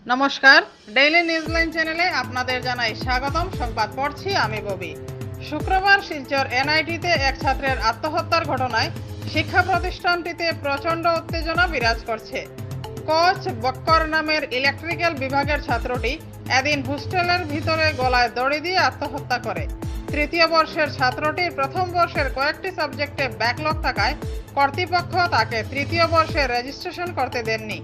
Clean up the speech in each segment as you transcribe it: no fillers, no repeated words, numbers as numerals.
নমস্কার, ডেইলি নিউজলাইন চ্যানেলে আপনাদের জানাই স্বাগতম। সংবাদ পড়ছি আমি ববি। শুক্রবার শিলচর এনআইটিতে এক ছাত্রের আত্মহত্যার ঘটনায় শিক্ষা প্রতিষ্ঠানটিতে প্রচণ্ড উত্তেজনা বিরাজ করছে। কোচ বক্কর নামের ইলেকট্রিক্যাল বিভাগের ছাত্রটি এদিন হোস্টেলের ভিতরে গলায় দড়ি দিয়ে আত্মহত্যা করে। তৃতীয় বর্ষের ছাত্রটির প্রথম বর্ষের কয়েকটি সাবজেক্টে ব্যাকলগ থাকায় কর্তৃপক্ষ তাকে তৃতীয় বর্ষে রেজিস্ট্রেশন করতে দেননি।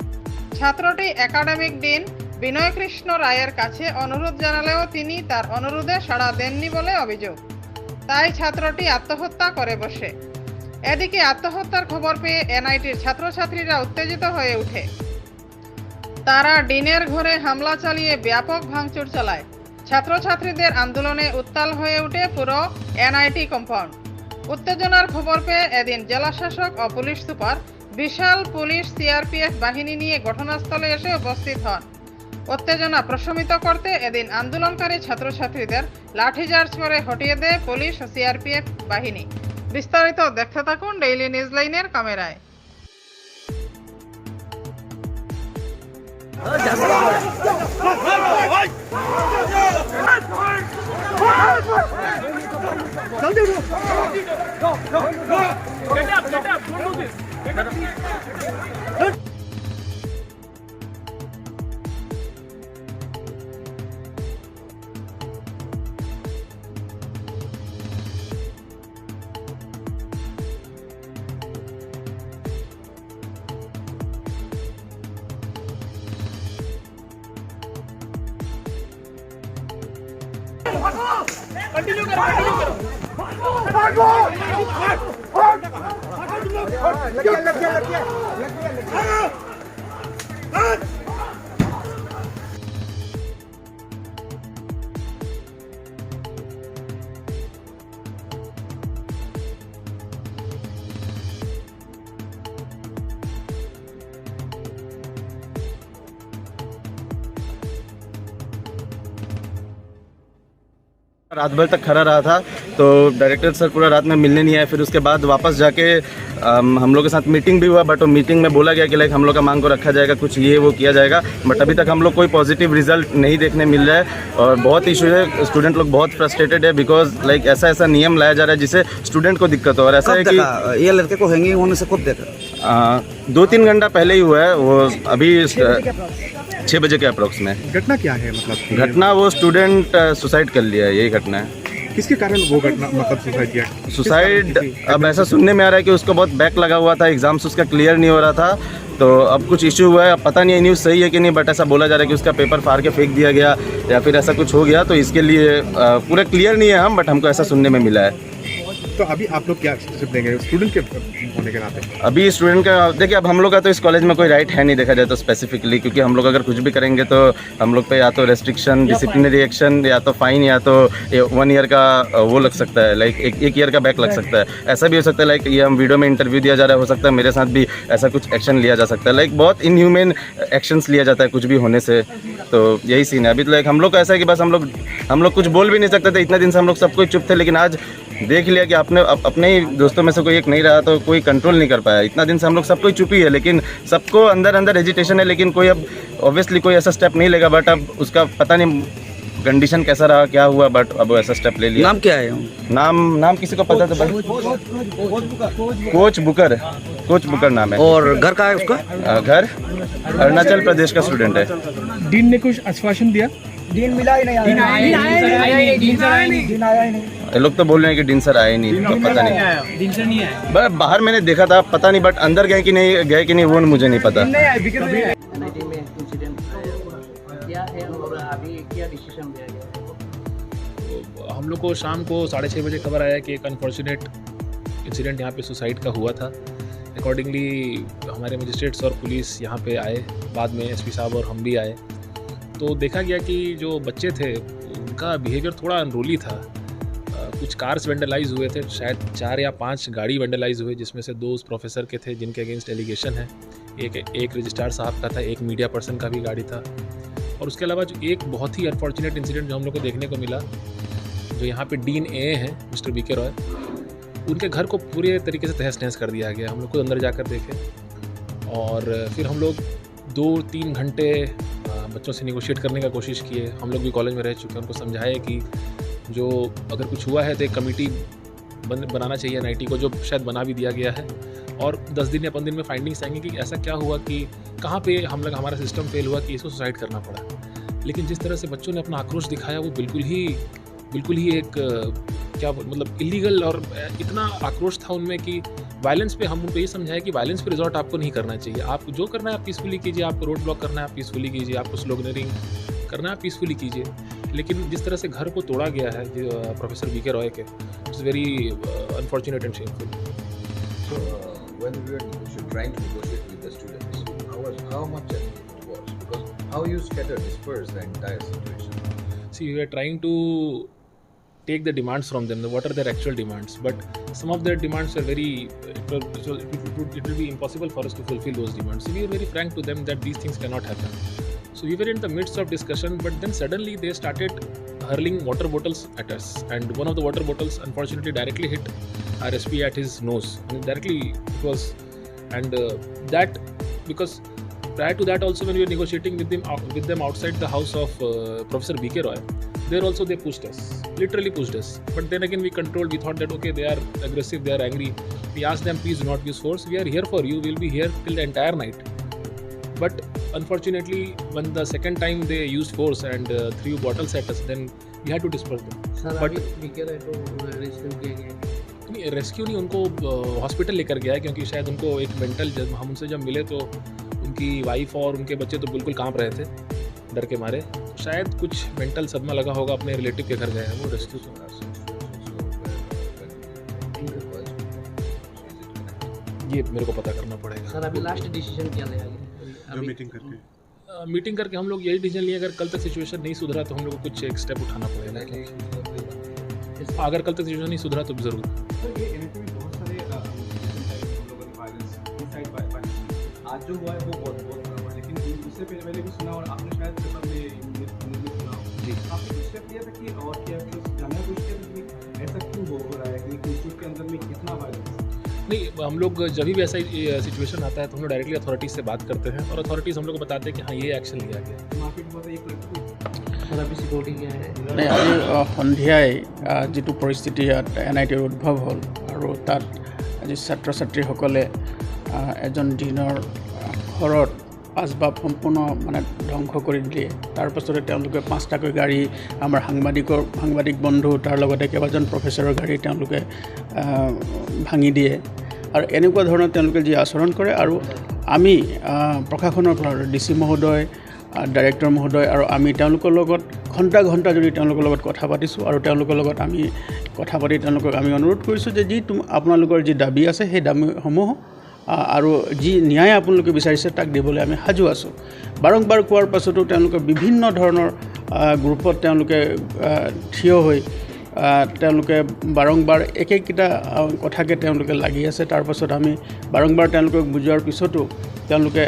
ছাত্রটি একাডেমিক ডিন বিনয় কৃষ্ণ রায়ের কাছে অনুরোধ জানালেও তিনি তার অনুরোধে সাড়া দেননি বলে অভিযোগ। তাই ছাত্রটি আত্মহত্যা করে বসে। এদিকে আত্মহত্যার খবর পেয়ে এনআইটির ছাত্রছাত্রীরা উত্তেজিত হয়ে ওঠে। তারা ডিনের ঘরে হামলা চালিয়ে ব্যাপক ভাঙচুর চালায়। ছাত্রছাত্রীদের আন্দোলনে উত্তাল হয়ে ওঠে পুরো এনআইটি কম্পাউন্ড। উত্তেজনার খবর পেয়ে এদিন জেলাশাসক ও পুলিশ সুপার বিশাল পুলিশ সিআরপিএফ বাহিনী নিয়ে ঘটনাস্থলে এসে উপস্থিত হন। উত্তেজনা প্রশমিত করতে এদিন আন্দোলনকারী ছাত্রছাত্রীদের লাঠিচার্জ করে হটিয়ে দেয় পুলিশ ও সিআরপিএফ বাহিনী। বিস্তারিত দেখতে থাকুন ডেইলি নিউজলাইনের ক্যামেরায়। कंटिन्यू करो रात भर तक खड़ा रहा था, तो डायरेक्टर सर पूरा रात में मिलने नहीं आए। फिर उसके बाद वापस जाके हम लोग के साथ मीटिंग भी हुआ, बट वो मीटिंग में बोला गया कि लाइक हम लोग का मांग को रखा जाएगा, कुछ ये वो किया जाएगा। बट अभी तक हम लोग कोई पॉजिटिव रिजल्ट नहीं देखने मिल रहा है और बहुत इशू है। स्टूडेंट लोग बहुत फ्रस्ट्रेटेड है बिकॉज लाइक ऐसा नियम लाया जा रहा है जिससे स्टूडेंट को दिक्कत हो। और ऐसा है कि ये लड़के को हैंगिंग होने से कब देखा? 2-3 घंटा पहले ही हुआ है। वो अभी 6 बजे के अप्रोक्स में। घटना क्या है? मतलब घटना वो स्टूडेंट सुसाइड कर लिया है, यही घटना है। किसके कारण वो घटना मतलब सुसाइड किया? सुसाइड अब ऐसा सुनने में आ रहा है कि उसको बहुत बैक लगा हुआ था, एग्जाम्स उसका क्लियर नहीं हो रहा था, तो अब कुछ इशू हुआ है। अब पता नहीं है न्यूज़ सही है कि नहीं, बट ऐसा बोला जा रहा है कि उसका पेपर फाड़ के फेंक दिया गया या फिर ऐसा कुछ हो गया। तो इसके लिए पूरा क्लियर नहीं है हम, बट हमको ऐसा सुनने में मिला है। तो अभी आप लोग क्या स्टेप लेंगे स्टूडेंट के होने के नाते? अभी स्टूडेंट का देखिए, अब हम लोग का तो इस कॉलेज में कोई राइट है नहीं देखा जाए तो स्पेसिफिकली, क्योंकि हम लोग अगर कुछ भी करेंगे तो हम लोग पे या तो रेस्ट्रिक्शन, डिसिप्लिनरी एक्शन, या तो फाइन, या तो 1 ईयर का वो लग सकता है, लाइक एक ईयर का बैक लग सकता है। ऐसा भी हो सकता है लाइक ये हम वीडियो में इंटरव्यू दिया जा रहा है, हो सकता है मेरे साथ भी ऐसा कुछ एक्शन लिया जा सकता है। लाइक बहुत इनह्यूमन एक्शंस लिया जाता है कुछ भी होने से। तो यही सीन है अभी। तो लाइक हम लोग का ऐसा है कि बस हम लोग कुछ बोल भी नहीं सकते थे। इतना दिन से हम लोग सब कोई चुप थे, लेकिन आज देख लिया कि अपने ही दोस्तों में से कोई एक नहीं रहा तो कोई कंट्रोल नहीं कर पाया। इतना दिन से हम लोग सब कोई चुप ही है, लेकिन सबको अंदर हेजिटेशन है, लेकिन कोई अब ऑब्वियसली कोई ऐसा स्टेप नहीं लेगा। बट अब उसका पता नहीं कंडीशन कैसा रहा, क्या हुआ, बट अब ऐसा स्टेप ले लिया। नाम क्या है? नाम किसी को पता था? कोच बुकर नाम है। और घर कहाँ है उसका? घर अरुणाचल प्रदेश का स्टूडेंट है। डीन ने कुछ आश्वासन दिया? दिन मिला ही नहीं, दिन आया ही नहीं। ये लोग तो बोल रहे हैं कि दिन सर आए नहीं, तो पता नहीं। दिन से नहीं आया। बाहर मैंने देखा था, पता नहीं, बट अंदर गए कि नहीं वो मुझे नहीं पता। एनआईटी में इंसिडेंट क्या है और अभी क्या डिसीजन लिया गया? हम लोग को शाम को 6:30 बजे खबर आया कि एक अनफॉर्चुनेट इंसिडेंट यहाँ पे सुसाइड का हुआ था। अकॉर्डिंगली हमारे मजिस्ट्रेट्स और पुलिस यहाँ पे आए, बाद में एसपी साहब और हम भी आए, तो देखा गया कि जो बच्चे थे उनका बिहेवियर थोड़ा अनरोली था। कुछ कार्स वेंडलाइज हुए थे, शायद 4 या 5 गाड़ी वेंडलाइज हुए, जिसमें से 2 उस प्रोफेसर के थे जिनके अगेंस्ट एलिगेशन है। एक रजिस्ट्रार साहब का था, एक मीडिया पर्सन का भी गाड़ी था। और उसके अलावा जो एक बहुत ही अनफॉर्चुनेट इंसिडेंट जो हम लोग को देखने को मिला, जो यहाँ पे डीन ए हैं मिस्टर बीके रॉय, उनके घर को पूरे तरीके से तहस नहस कर दिया गया। हम लोग को अंदर जाकर देखे और फिर हम लोग 2-3 घंटे बच्चों से निगोशिएट करने का कोशिश किए। हम लोग भी कॉलेज में रह चुके हैं, उनको समझाए कि जो अगर कुछ हुआ है तो एक कमेटी बनाना चाहिए NIT को, जो शायद बना भी दिया गया है, और 10 दिन या 15 दिन में फाइंडिंग्स आएंगी कि ऐसा क्या हुआ, कि कहाँ पे हमारा सिस्टम फेल हुआ कि इसको सुसाइड करना पड़ा। लेकिन जिस तरह से बच्चों ने अपना आक्रोश दिखाया वो बिल्कुल ही एक क्या मतलब इलीगल, और इतना आक्रोश था उनमें कि वायलेंस पे हम उनको ये समझाया कि वायलेंस पे रिजॉर्ट आपको नहीं करना चाहिए। आप जो करना है आप पीसफुली कीजिए, आपको रोड ब्लॉक करना है आप पीसफुली कीजिए, आपको स्लोगनरिंग करना है आप पीसफुली कीजिए। लेकिन जिस तरह से घर को तोड़ा गया है प्रोफेसर BK रॉय के, it's very unfortunate and shameful. When we were trying to negotiate with the students, how much challenging it was? Because how you disperse the entire situation? See, we are trying to take the demands from them, what are their actual demands, but some of their demands are very, it will be impossible for us to fulfill those demands. So we are very frank to them that these things cannot happen. So we were in the midst of discussion, but then suddenly they started hurling water bottles at us, and one of the water bottles unfortunately directly hit our SP at his nose. I mean, directly it was, and that because prior to that also when we were negotiating with them outside the house of Professor BK Roy, there also they pushed us, literally pushed us. But then again we controlled, we thought that okay, they are aggressive, they are angry. We asked them, please do not use force, we are here for you, we will be here till the entire night. But unfortunately when the second time they used force and threw bottles at us, then we had to disperse them. Sir But BK Roy को rescue किया गया? नहीं, rescue नहीं, उनको hospital लेकर गया है, क्योंकि शायद उनको एक मेंटल, जब हम उनसे जब मिले तो उनकी वाइफ और उनके बच्चे तो बिल्कुल कांप रहे थे डर के मारे, शायद कुछ मेंटल सदमा लगा होगा, अपने रिलेटिव के घर गए हैं वो रेस्क्यू को। ये मेरे को पता करना पड़ेगा। सर अभी लास्ट डिसीजन क्या लिया गया? मीटिंग करके हम लोग यही डिसीजन लिए, अगर कल तक सिचुएशन नहीं सुधरा तो हम लोग को कुछ एक स्टेप उठाना पड़ेगा। अगर कल तक सिचुएशन नहीं सुधरा तो जरूर। आज जो हुआ है वो बहुत बड़ा हुआ, लेकिन उससे पहले भी सुना, और आपने शायद पेपर में सुना जी, आपने कुछ स्टेप लिया था कि और क्या जानना कुछ कि ऐसा क्यों हो रहा है कि इंस्टीट्यूट के अंदर में कितना वायलेंस? नहीं, हम लोग जब भी ऐसा सिचुएशन आता है तो हम लोग डायरेक्टली अथॉरिटीज़ से बात करते हैं, और अथॉरिटीज़ हम लोग को बताते हैं कि हाँ ये एक्शन लिया गया। मार्केट बहुत एक सर अभी सिक्योरिटी क्या है? নাই আজি সন্ধিয়াই যিটো পৰিস্থিতি ইয়াত NITৰ উদ্ভৱ হ'ল, আৰু তাত আজি ছাত্ৰ ছাত্ৰীসকলে এজন দিনৰ ঘৰত আচবাব সম্পূৰ্ণ মানে ধ্বংস কৰি দিয়ে। তাৰ পাছতে তেওঁলোকে 5টাকৈ গাড়ী, আমাৰ সাংবাদিক বন্ধু, তাৰ লগতে কেইবাজন প্ৰফেচৰৰ গাড়ী তেওঁলোকে ভাঙি দিয়ে। আৰু এনেকুৱা ধৰণৰ তেওঁলোকে যি আচৰণ কৰে, আৰু আমি প্ৰশাসনৰ পৰা DC মহোদয়, ডাইৰেক্টৰ মহোদয় আৰু আমি তেওঁলোকৰ লগত ঘণ্টা যদি তেওঁলোকৰ লগত কথা পাতিছোঁ, আৰু তেওঁলোকৰ লগত আমি কথা পাতি তেওঁলোকক আমি অনুৰোধ কৰিছোঁ যে যি আপোনালোকৰ যি দাবী আছে সেই দাবীসমূহ আৰু যি ন্যায় আপোনালোকে বিচাৰিছে তাক দিবলৈ আমি সাজু আছোঁ। বাৰম্বাৰ কোৱাৰ পাছতো তেওঁলোকে বিভিন্ন ধৰণৰ গ্ৰুপত তেওঁলোকে থিয় হৈ তেওঁলোকে বাৰম্বাৰ একেইকেইটা কথাকে তেওঁলোকে লাগি আছে। তাৰ পাছত আমি বাৰম্বাৰ তেওঁলোকক বুজোৱাৰ পিছতো তেওঁলোকে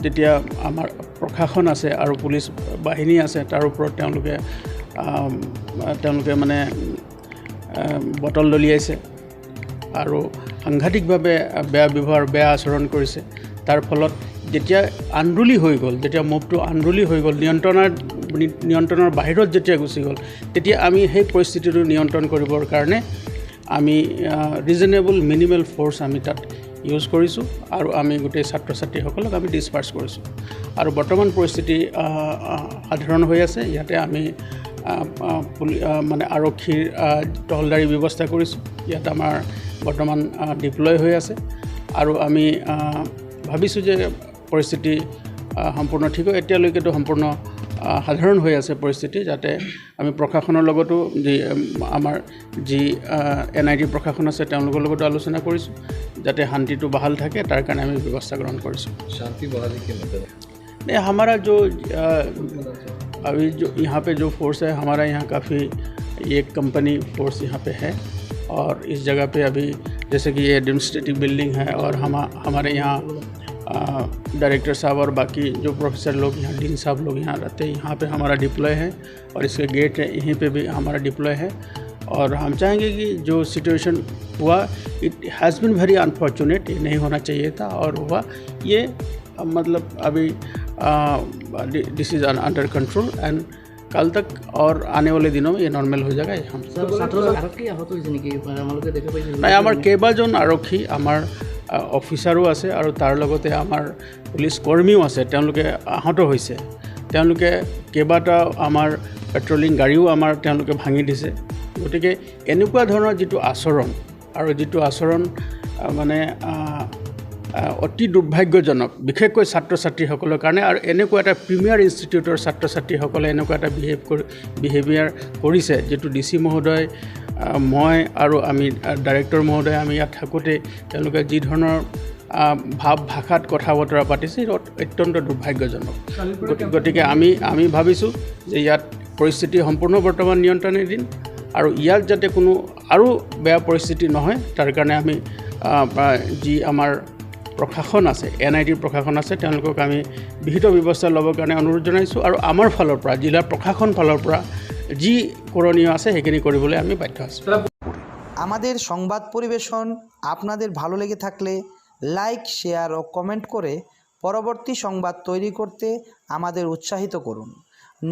যেতিয়া আমাৰ প্ৰশাসন আছে আৰু পুলিচ বাহিনী আছে, তাৰ ওপৰত তেওঁলোকে মানে বটল দলিয়াইছে আৰু সাংঘাতিকভাৱে বেয়া ব্যৱহাৰ, বেয়া আচৰণ কৰিছে। তাৰ ফলত যেতিয়া আন্দোলি হৈ গ'ল, যেতিয়া মুভটো আন্দোলি হৈ গ'ল, নিয়ন্ত্ৰণৰ বাহিৰত যেতিয়া গুচি গ'ল, তেতিয়া আমি সেই পৰিস্থিতিটো নিয়ন্ত্ৰণ কৰিবৰ কাৰণে আমি ৰিজনেবল মিনিমেল ফ'ৰ্চ আমি তাত ইউজ কৰিছোঁ, আৰু আমি গোটেই ছাত্ৰ ছাত্ৰীসকলক আমি ডিছপাৰ্চ কৰিছোঁ। আৰু বৰ্তমান পৰিস্থিতি সাধাৰণ হৈ আছে। ইয়াতে আমি মানে আৰক্ষীৰ টহলদাৰী ব্যৱস্থা কৰিছোঁ। ইয়াত আমাৰ বৰ্তমান ডিপ্লয় হৈ আছে, আৰু আমি ভাবিছোঁ যে পৰিস্থিতি সম্পূৰ্ণ ঠিক হয়। এতিয়ালৈকেতো সম্পূৰ্ণ সাধাৰণ হৈ আছে পৰিস্থিতি, যাতে আমি প্ৰশাসনৰ লগতো আমাৰ যি NIT প্ৰশাসন আছে তেওঁলোকৰ লগতো আলোচনা কৰিছোঁ, যাতে শান্তিটো বাহাল থাকে, তাৰ কাৰণে আমি ব্যৱস্থা গ্ৰহণ কৰিছোঁ। शांति बहाली के मतलब नहीं, हमारा जो अभी जो यहाँ पे जो फोर्स है, हमारा यहाँ काफ़ी ये कंपनी फोर्स यहाँ पे है, और इस जगह पे अभी जैसे कि ये एडमिनिस्ट्रेटिव बिल्डिंग है, और हमारे यहाँ डायरेक्टर साहब और बाकी जो प्रोफेसर लोग यहाँ, डीन साहब लोग यहाँ रहते हैं। यहाँ पे हमारा डिप्लॉय है, और इसके गेट है, यहीं पे भी हमारा डिप्लॉय है। और हम चाहेंगे कि जो सिचुएशन हुआ, it has been very unfortunate, ये नहीं होना चाहिए था और हुआ। ये मतलब अभी this is under control and कल तक और आने वाले दिनों में ये नॉर्मल हो जाएगा हम আৰক্ষী আহত হৈছে নেকি আমালোকে দেখা পাইছে নাই আমাৰ কেইবাজন আৰক্ষী আমাৰ অফিচাৰো আছে আৰু তাৰ লগতে আমাৰ পুলিচ কৰ্মীও আছে তেওঁলোকে আহত হৈছে তেওঁলোকে কেইবাটাও আমাৰ পেট্ৰলিং গাড়ীও আমাৰ তেওঁলোকে ভাঙি দিছে গতিকে এনেকুৱা ধৰণৰ যিটো আচৰণ আৰু যিটো আচৰণ মানে অতি দুৰ্ভাগ্যজনক বিশেষকৈ ছাত্ৰ ছাত্ৰীসকলৰ কাৰণে আৰু এনেকুৱা এটা প্ৰিমিয়াৰ ইনষ্টিটিউটৰ ছাত্ৰ ছাত্ৰীসকলে এনেকুৱা এটা বিহেভিয়াৰ কৰিছে যিটো DC মহোদয় মই আৰু আমি ডাইৰেক্টৰ মহোদয় আমি ইয়াত থাকোঁতে তেওঁলোকে যি ধৰণৰ ভাৱ ভাষাত কথা বতৰা পাতিছে অত্যন্ত দুৰ্ভাগ্যজনক গতিকে আমি ভাবিছোঁ যে ইয়াত পৰিস্থিতি সম্পূৰ্ণ বৰ্তমান নিয়ন্ত্ৰণাধীন আৰু ইয়াত যাতে কোনো আৰু বেয়া পৰিস্থিতি নহয় তাৰ কাৰণে আমি যি আমাৰ প্ৰশাসন আছে NIT প্ৰশাসন আছে তেওঁলোকক আমি বিহিত ব্যৱস্থা ল'বৰ কাৰণে অনুৰোধ জনাইছোঁ আৰু আমাৰ ফালৰ পৰা জিলা প্ৰশাসন ফালৰ পৰা যি করণীয় আছে সেইখিনি কৰিবলৈ আমি বাধ্য আছোঁ আমাদের সংবাদ পরিবেশন আপনাদের ভালো লেগে থাকলে লাইক শেয়ার ও কমেন্ট করে পরবর্তী সংবাদ তৈরি করতে আমাদের উৎসাহিত করুন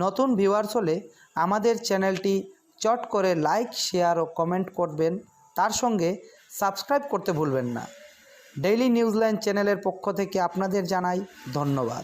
নতুন ভিউয়ার্স হলে আমাদের চ্যানেলটি চট করে লাইক শেয়ার ও কমেন্ট করবেন তার সঙ্গে সাবস্ক্রাইব করতে ভুলবেন না ডেইলি নিউজলাইন চ্যানেলের পক্ষ থেকে আপনাদের জানাই ধন্যবাদ।